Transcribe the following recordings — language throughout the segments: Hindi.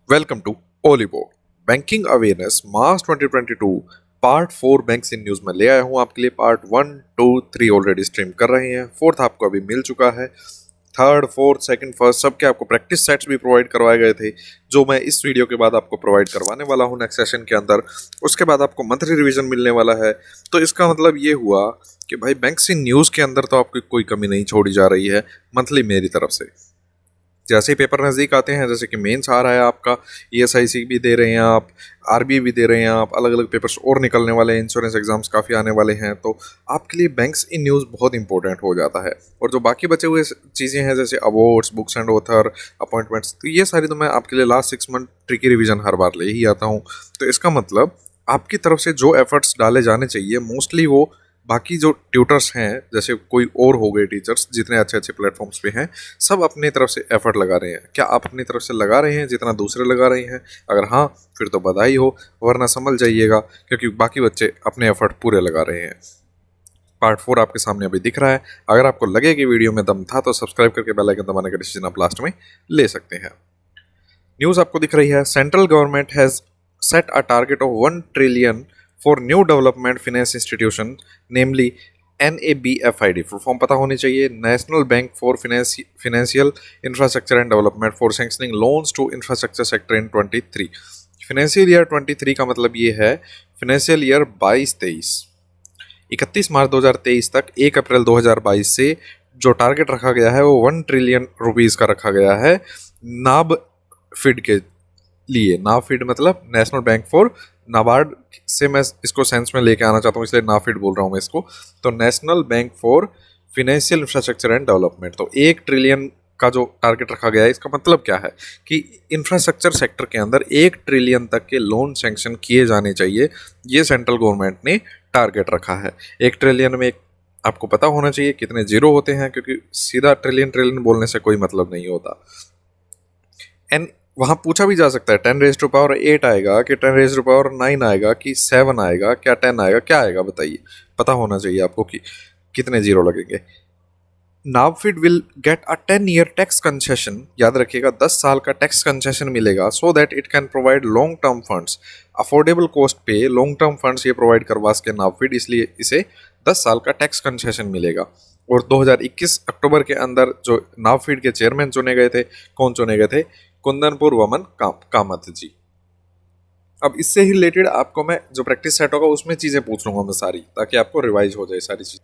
वेलकम टू ओलिबो banking awareness March 2022 part 4 banks in news में ले आया हूं आपके लिए। पार्ट 1, 2, 3 ऑलरेडी स्ट्रीम कर रहे हैं। फोर्थ आपको अभी मिल चुका है। थर्ड, फोर्थ, सेकंड, फर्स्ट सबके आपको प्रैक्टिस सेट्स भी प्रोवाइड करवाए गए थे, जो मैं इस वीडियो के बाद आपको प्रोवाइड करवाने वाला हूं नेक्स्ट सेशन के अंदर। उसके बाद आपको मंथली रिवीजन मिलने वाला है। तो इसका मतलब ये हुआ कि भाई बैंक्स इन न्यूज के अंदर तो आपकी कोई कमी नहीं छोड़ी जा रही है मंथली मेरी तरफ से। जैसे ही पेपर नज़दीक आते हैं, जैसे कि मेंस आ रहा है आपका, ईएसआईसी भी दे रहे हैं आप, आरबी भी दे रहे हैं आप, अलग अलग पेपर्स और निकलने वाले हैं, इंश्योरेंस एग्जाम्स काफ़ी आने वाले हैं, तो आपके लिए बैंक्स इन न्यूज़ बहुत इंपॉर्टेंट हो जाता है। और जो बाकी बचे हुए चीज़ें हैं जैसे awards, books and author, appointments, तो ये सारी तो मैं आपके लिए लास्ट 6 मंथ ट्रिकी रिविजन हर बार ले ही आता हूँ। तो इसका मतलब आपकी तरफ से जो एफर्ट्स डाले जाने चाहिए मोस्टली वो बाकी जो ट्यूटर्स हैं, जैसे कोई और हो गए टीचर्स जितने अच्छे अच्छे प्लेटफॉर्म्स पे हैं, सब अपनी तरफ से एफर्ट लगा रहे हैं। क्या आप अपनी तरफ से लगा रहे हैं जितना दूसरे लगा रहे हैं? अगर हाँ, फिर तो बधाई हो, वरना समझ जाइएगा, क्योंकि बाकी बच्चे अपने एफर्ट पूरे लगा रहे हैं। पार्ट 4 आपके सामने अभी दिख रहा है। अगर आपको लगे कि वीडियो में दम था तो सब्सक्राइब करके बेल आइकन दबाने का डिसीजन आप लास्ट में ले सकते हैं। न्यूज़ आपको दिख रही है। Central government has set a target of 1 trillion for new development finance institution, namely NABFID। Full form पता होनी चाहिए, national bank for financial infrastructure and development for sanctioning loans to infrastructure sector in 23। Financial year 23 का मतलब ये है फिनेंशियल ईयर 22-23। 31 मार्च 2023 तक 1 अप्रैल 2022 से जो टारगेट रखा गया है वो 1 ट्रिलियन रुपीज़ का रखा गया है नाब फिड के लिए। नाफिड मतलब नेशनल बैंक फॉर, नाबार्ड से मैं इसको सेंस में लेके आना चाहता हूँ, इसलिए नाफिड बोल रहा हूँ मैं इसको। तो national bank for financial infrastructure and development, तो 1 ट्रिलियन का जो टारगेट रखा गया है, इसका मतलब क्या है कि इंफ्रास्ट्रक्चर सेक्टर के अंदर 1 ट्रिलियन तक के लोन सैंक्शन किए जाने चाहिए। ये सेंट्रल गवर्नमेंट ने टारगेट रखा है। 1 ट्रिलियन में आपको पता होना चाहिए कितने जीरो होते हैं, क्योंकि सीधा ट्रिलियन ट्रिलियन बोलने से कोई मतलब नहीं होता। एंड वहाँ पूछा भी जा सकता है 10⁻8 आएगा कि 10⁻9 आएगा कि 7 आएगा, क्या 10 आएगा, क्या आएगा बताइए। पता होना चाहिए आपको कि कितने जीरो लगेंगे। NaBFID will get a 10 year tax concession, याद रखिएगा 10 साल का टैक्स कंसेशन मिलेगा, so that it can provide long term funds, affordable cost पे लॉन्ग टर्म फंड्स ये प्रोवाइड करवा सके नाफिड, इसलिए इसे 10 साल का टैक्स कंसेशन मिलेगा। और 2021 अक्टूबर के अंदर जो नाफिड के चेयरमैन चुने गए थे, कौन चुने गए थे? कुंदनपुर वमन कामत जी। अब इससे ही रिलेटेड आपको मैं जो प्रैक्टिस सेट होगा उसमें चीजें पूछ लूंगा मैं सारी, ताकि आपको रिवाइज हो जाए सारी चीज।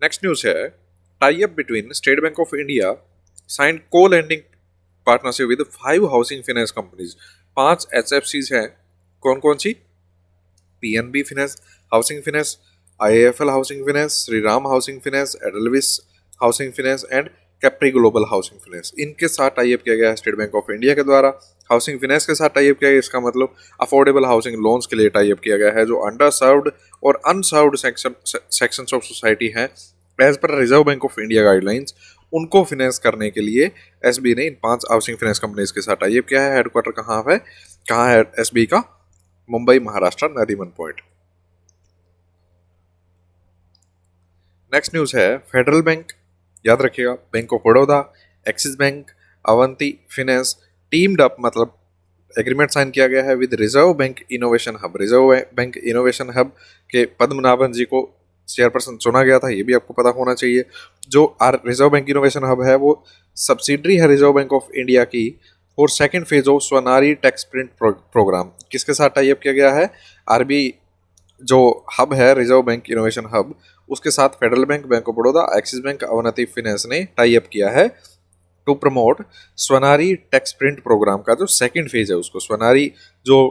नेक्स्ट न्यूज है, tie up between State Bank of India signed co lending partnership with 5 housing finance companies. 5 HFCs हैं। कौन कौन सी? PNB finance housing finance, IIFL housing finance, Shri Ram housing finance, Edelweiss housing finance and Capri global housing finance. इनके साथ टाई अप किया गया है स्टेट बैंक ऑफ इंडिया के द्वारा। हाउसिंग फाइनेंस के साथ टाई अप किया गया, इसका मतलब अफोर्डेबल हाउसिंग लोन्स के लिए टाई अप किया गया है। जो अंडर सर्व्ड और अनसर्व्ड सेक्शंस ऑफ सोसाइटी हैं, as per Reserve Bank of India guidelines, उनको फिनेंस करने के लिए SBI ने इन 5 हाउसिंग फाइनेंस कंपनीज के साथ टाई अप किया है। हेडक्वार्टर कहाँ है SBI का? Mumbai, Maharashtra, Nariman point. Next news है, फेडरल बैंक, याद रखिएगा, bank of Baroda, Axis Bank, Avanti finance teemed up, मतलब एग्रीमेंट साइन किया गया है with reserve bank innovation hub. Reserve bank innovation hub के पद्मनाभन जी को चेयरपर्सन चुना गया था, ये भी आपको पता होना चाहिए। जो रिजर्व बैंक इनोवेशन हब है वो सब्सिडरी है रिजर्व बैंक ऑफ इंडिया की। और second phase of Swanari techsprint programme किसके साथ टाई अप किया गया है? RBI जो हब है रिजर्व बैंक इनोवेशन हब, उसके साथ Federal Bank, Bank of Baroda, Axis Bank, Avanti finance ने टाई अप किया है to promote Swanari techsprint programme का जो सेकंड फेज है, उसको स्वनारी जो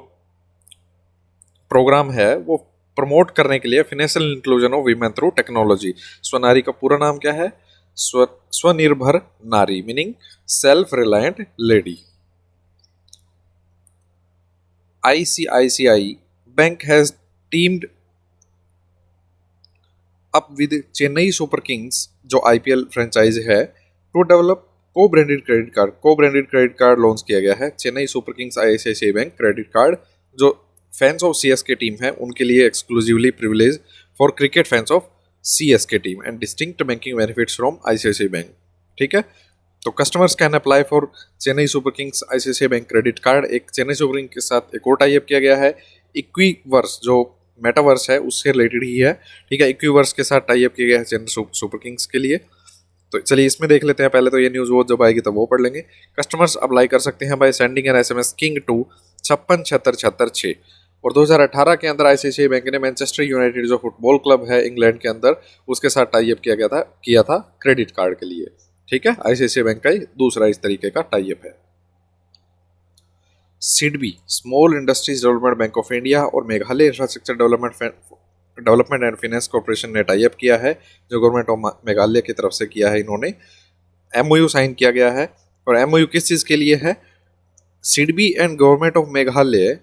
प्रोग्राम है वो प्रमोट करने के लिए financial inclusion of women through technology. Swanari का पूरा नाम क्या है? स्वनिर्भर नारी, meaning self reliant lady. ICICI bank has teamed up with Chennai Super Kings, जो IPL फ्रेंचाइज है, टू डेवलप को ब्रांडेड क्रेडिट कार्ड लॉन्च किया गया है। Chennai Super Kings ICICI bank credit card जो फैंस ऑफ CSK टीम है उनके लिए exclusively privilege for cricket fans of CSK team and distinct banking benefits from ICICI bank. ठीक है, तो customers can apply for Chennai Super Kings ICICI bank credit card. एक चेन्नई सुपर किंग्स के साथ एक और टाई अप किया गया है। इक्विवर्स जो मेटावर्स है उससे रिलेटेड ही है, ठीक है। इक्विवर्स के साथ टाई अप किया गया है चेन्नई सुपर किंग्स के लिए। तो चलिए इसमें देख लेते हैं। पहले तो ये न्यूज़ वो जब आएगी तब वो पढ़ लेंगे। कस्टमर्स अप्लाई कर सकते हैं by sending an SMS king to 567676। और 2018 के अंदर आईसीआईसीआई बैंक ने मैनचेस्टर यूनाइटेड जो फुटबॉल क्लब है इंग्लैंड के अंदर उसके साथ टाई अप किया था क्रेडिट कार्ड के लिए, ठीक है। आईसीआईसीआई बैंक का ही दूसरा इस तरीके का टाई अप है। SIDBI small industries development bank of India और Meghalaya infrastructure development and finance corporation ने टाई अप किया है, जो गवर्नमेंट ऑफ मेघालय की तरफ से किया है। इन्होंने एमओयू साइन किया गया है। और एमओयू किस चीज़ के लिए है? SIDBI and government of Meghalaya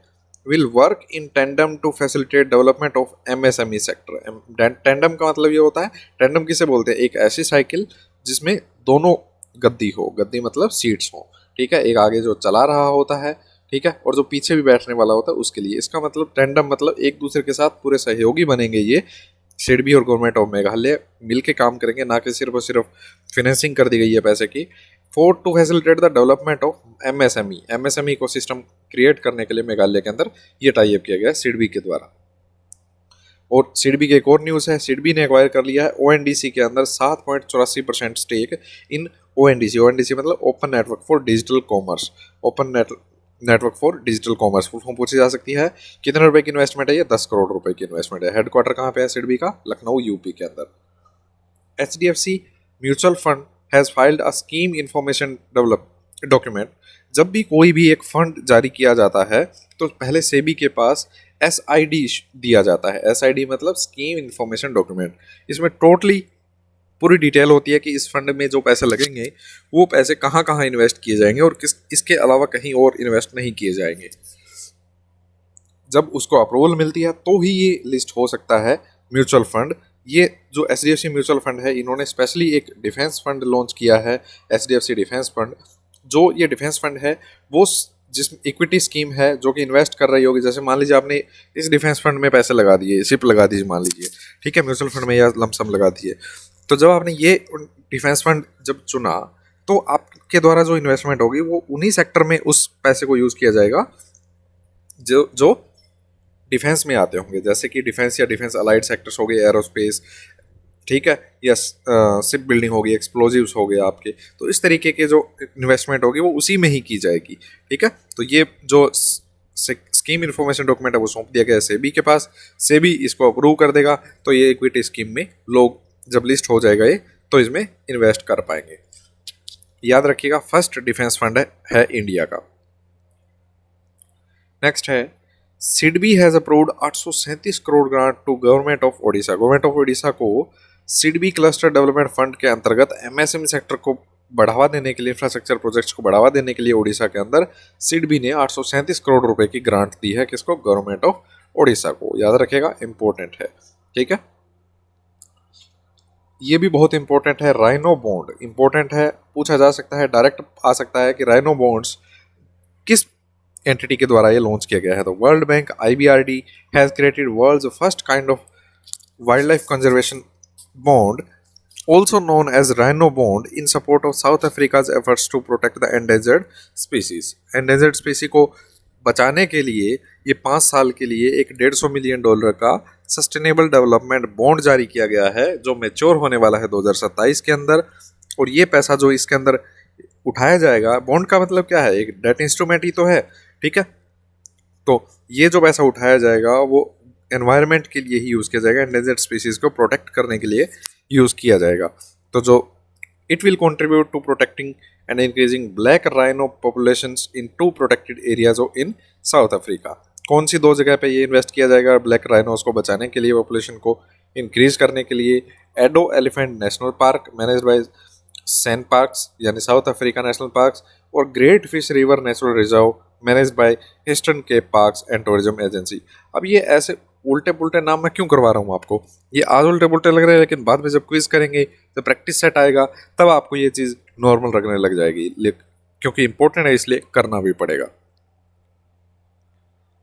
will work in tandem to facilitate development of MSME sector. Tandem का मतलब ये होता है, टेंडम किसे बोलते हैं? एक ऐसी साइकिल जिसमें दोनों गद्दी हो, गद्दी मतलब सीट्स हो, ठीक है। एक आगे जो चला रहा होता है, ठीक है, और जो पीछे भी बैठने वाला होता है उसके लिए। इसका मतलब टेंडम मतलब एक दूसरे के साथ पूरे सहयोगी बनेंगे ये। सिडबी और गवर्नमेंट ऑफ मेघालय मिलके काम करेंगे, ना कि सिर्फ और सिर्फ फाइनेंसिंग कर दी गई है पैसे की। For to facilitate the development of MSME को सिस्टम क्रिएट करने के लिए मेघालय के अंदर ये टाई अप किया गया है सिडबी के द्वारा। और सिडबी की एक और न्यूज़ है, सिडबी ने एक्वायर कर लिया है ओएनडीसी के अंदर 7.84% स्टेक इन ओएनडीसी। ओएनडीसी मतलब open network for digital commerce. Open network for digital commerce full form पूछी जा सकती है। कितने रुपए की इन्वेस्टमेंट है? ये 10 करोड़ रुपए की इन्वेस्टमेंट है। हेडक्वार्टर कहाँ पे है सिडबी का? लखनऊ यूपी के अंदर। HDFC mutual fund has filed a scheme information develop document. जब भी कोई भी एक फंड जारी किया जाता है तो पहले सेबी के पास SID दिया जाता है। SID मतलब स्कीम इंफॉर्मेशन डॉक्यूमेंट। इसमें टोटली पूरी डिटेल होती है कि इस फंड में जो पैसे लगेंगे वो पैसे कहाँ कहाँ इन्वेस्ट किए जाएंगे और इसके अलावा कहीं और इन्वेस्ट नहीं किए जाएंगे। जब उसको अप्रूवल मिलती है तो ही ये लिस्ट हो सकता है म्यूचुअल फंड। ये जो HDFC म्यूचुअल फंड है, इन्होंने स्पेशली एक डिफेंस फंड लॉन्च किया है, HDFC डिफेंस फंड। जो ये डिफेंस फंड है वो जिस इक्विटी स्कीम है जो कि इन्वेस्ट कर रही होगी। जैसे मान लीजिए आपने इस डिफेंस फंड में पैसे लगा दिए, सिप लगा दीजिए मान लीजिए, ठीक है, म्यूचुअल फंड में या लमसम लगा दिए। तो जब आपने ये डिफेंस फंड जब चुना तो आपके द्वारा जो इन्वेस्टमेंट होगी वो उन्हीं सेक्टर में उस पैसे को यूज़ किया जाएगा जो डिफेंस में आते होंगे, जैसे कि डिफेंस या डिफेंस अलाइड सेक्टर्स हो गए, एरोस्पेस, ठीक है, या शिप बिल्डिंग हो गई, एक्सप्लोजिव्स हो गए आपके। तो इस तरीके के जो इन्वेस्टमेंट होगी वो उसी में ही की जाएगी, ठीक है। तो ये जो स्कीम इन्फॉर्मेशन डॉक्यूमेंट है वो सौंप दिया गया है सेबी के पास। सेबी इसको अप्रूव कर देगा तो ये इक्विटी स्कीम में लोग जब लिस्ट हो जाएगा ये तो इसमें इन्वेस्ट कर पाएंगे। याद रखिएगा फर्स्ट डिफेंस फंड है इंडिया का। नेक्स्ट है SIDBI has approved 837 crore grant to government of Odisha. Government of Odisha को सिडबी क्लस्टर डेवलपमेंट फंड के अंतर्गत एमएसएमई सेक्टर को बढ़ावा देने के लिए, इंफ्रास्ट्रक्चर प्रोजेक्ट्स को बढ़ावा देने के लिए ओडिशा के अंदर सिडबी ने 837 करोड़ रुपए की ग्रांट दी है। किसको? गवर्नमेंट ऑफ ओडिशा को। याद रखेगा, इंपॉर्टेंट है, ठीक है। ये भी बहुत इंपॉर्टेंट है, राइनो बॉन्ड इंपॉर्टेंट है, पूछा जा सकता है, डायरेक्ट आ सकता है कि राइनो बॉन्ड्स किस एंटिटी के द्वारा ये लॉन्च किया गया है। तो world bank IBRD has created world's first kind of wild life conservation bond, also known as Rhino Bond, in support of South Africa's efforts to protect the endangered species. Endangered species को बचाने के लिए ये 5 साल के लिए एक $150 मिलियन का सस्टेनेबल डेवलपमेंट बॉन्ड जारी किया गया है, जो मैच्योर होने वाला है 2027 के अंदर। और ये पैसा जो इसके अंदर उठाया जाएगा, बॉन्ड का मतलब क्या है? एक डेट इंस्ट्रूमेंट ही तो है, ठीक है। तो ये जो पैसा उठाया जाएगा वो एनवायरनमेंट के लिए ही यूज़ किया जाएगा, एंडेंजर्ड स्पीसीज को प्रोटेक्ट करने के लिए यूज़ किया जाएगा। तो जो it will contribute to protecting and increasing black rhino populations in 2 protected areas in South Africa. कौन सी 2 जगह पे ये इन्वेस्ट किया जाएगा ब्लैक राइनोस को बचाने के लिए, पॉपुलेशन को इंक्रीज करने के लिए? Addo Elephant National Park managed by SANParks यानी साउथ अफ्रीका नेशनल पार्क्स, और Great Fish River Natural Reserve managed by Eastern Cape Parks and Tourism Agency. अब ये ऐसे उल्टे पुल्टे नाम मैं क्यों करवा रहा हूँ आपको? ये आज उल्टे पुल्टे लग रहे हैं, लेकिन बाद में जब क्विज करेंगे तो प्रैक्टिस सेट आएगा तब आपको ये चीज़ नॉर्मल लगने लग जाएगी, क्योंकि इंपॉर्टेंट है इसलिए करना भी पड़ेगा।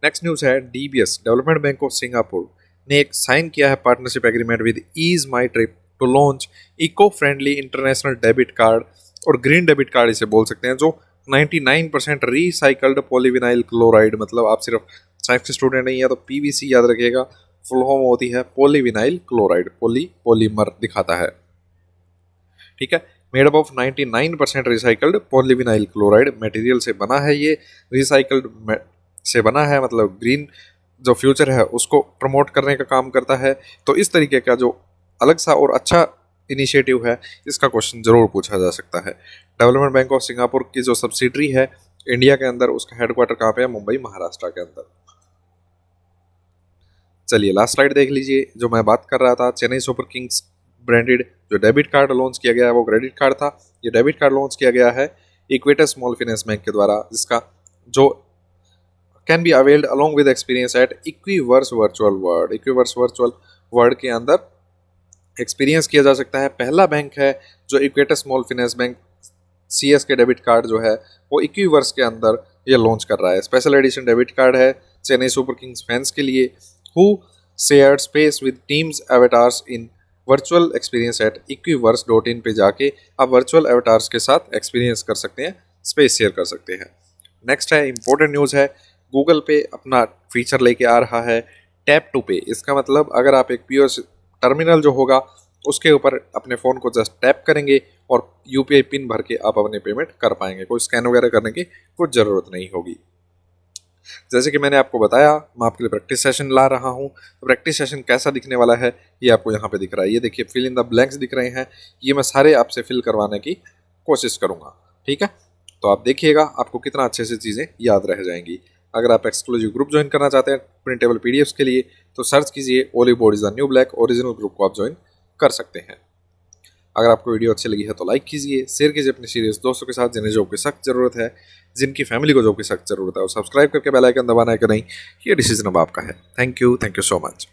नेक्स्ट न्यूज़ है DBS development bank of Singapore ने एक साइन किया है partnership agreement with EaseMyTrip to launch eco friendly international debit card और ग्रीन डेबिट कार्ड इसे बोल सकते हैं, जो 99% रिसाइकल्ड पॉलीविनाइल क्लोराइड, मतलब आप सिर्फ साइंस के स्टूडेंट नहीं है तो पीवीसी याद रखिएगा, फुल फॉर्म होती है पॉलीविनाइल क्लोराइड, पॉलीमर दिखाता है, ठीक है। Made up of 99% recycled polyvinyl chloride material से बना है, ये रिसाइकल्ड से बना है, मतलब ग्रीन जो फ्यूचर है उसको प्रमोट करने का काम करता है। तो इस तरीके का जो अलग सा और अच्छा इनिशिएटिव है, इसका क्वेश्चन जरूर पूछा जा सकता है। डेवलपमेंट बैंक ऑफ सिंगापुर की जो सब्सिडरी है इंडिया के अंदर, उसका हेडक्वार्टर कहाँ पे है? मुंबई महाराष्ट्र के अंदर। चलिए लास्ट स्लाइड देख लीजिए। जो मैं बात कर रहा था, चेन्नई सुपर किंग्स ब्रांडेड जो डेबिट कार्ड लॉन्च किया गया है वो क्रेडिट कार्ड था। ये डेबिट कार्ड लॉन्च किया गया है इक्वेटर स्मॉल फाइनेंस बैंक के द्वारा, जिसका जो can be availed along with experience at Equiverse virtual world. Equiverse virtual world के अंदर एक्सपीरियंस किया जा सकता है। पहला बैंक है जो equator small finance bank CS के डेबिट कार्ड जो है वो इक्विवर्स के अंदर ये लॉन्च कर रहा है। स्पेशल एडिशन डेबिट कार्ड है चेन्नई सुपर किंग्स फैंस के लिए, who shared space with teams avatars in virtual experience eight equiverse.in पे जाके आप वर्चुअल एवेटार्स के साथ एक्सपीरियंस कर सकते हैं, स्पेस शेयर कर सकते हैं। नेक्स्ट है इंपॉर्टेंट न्यूज़ है, गूगल पे अपना फीचर लेके आ रहा है टैप टू पे। इसका मतलब अगर आप एक POS टर्मिनल जो होगा उसके ऊपर अपने फ़ोन को जस्ट टैप करेंगे और UPI पिन भर के आप अपने पेमेंट कर पाएंगे, कोई स्कैन वगैरह करने की कुछ ज़रूरत नहीं होगी। जैसे कि मैंने आपको बताया, मैं आपके लिए प्रैक्टिस सेशन ला रहा हूँ। तो प्रैक्टिस सेशन कैसा दिखने वाला है ये आपको यहाँ पे दिख रहा है। ये देखिए फिल इन द ब्लैंक्स दिख रहे हैं, ये मैं सारे आपसे फिल करवाने की कोशिश करूँगा, ठीक है। तो आप देखिएगा आपको कितना अच्छे से चीज़ें याद रह जाएंगी। अगर आप एक्सक्लूसिव ग्रुप ज्वाइन करना चाहते हैं प्रिंटेबल PDFs के लिए तो सर्च कीजिए olive board is the new black, original group को आप ज्वाइन कर सकते हैं। अगर आपको वीडियो अच्छी लगी है तो लाइक कीजिए, शेयर कीजिए अपने सीरियस दोस्तों के साथ जिन्हें जॉब की सख्त जरूरत है, जिनकी फैमिली को जॉब की सख्त जरूरत है, और सब्सक्राइब करके बेल आइकन दबाना है कि नहीं, ये डिसीजन अब आपका है। Thank you so much.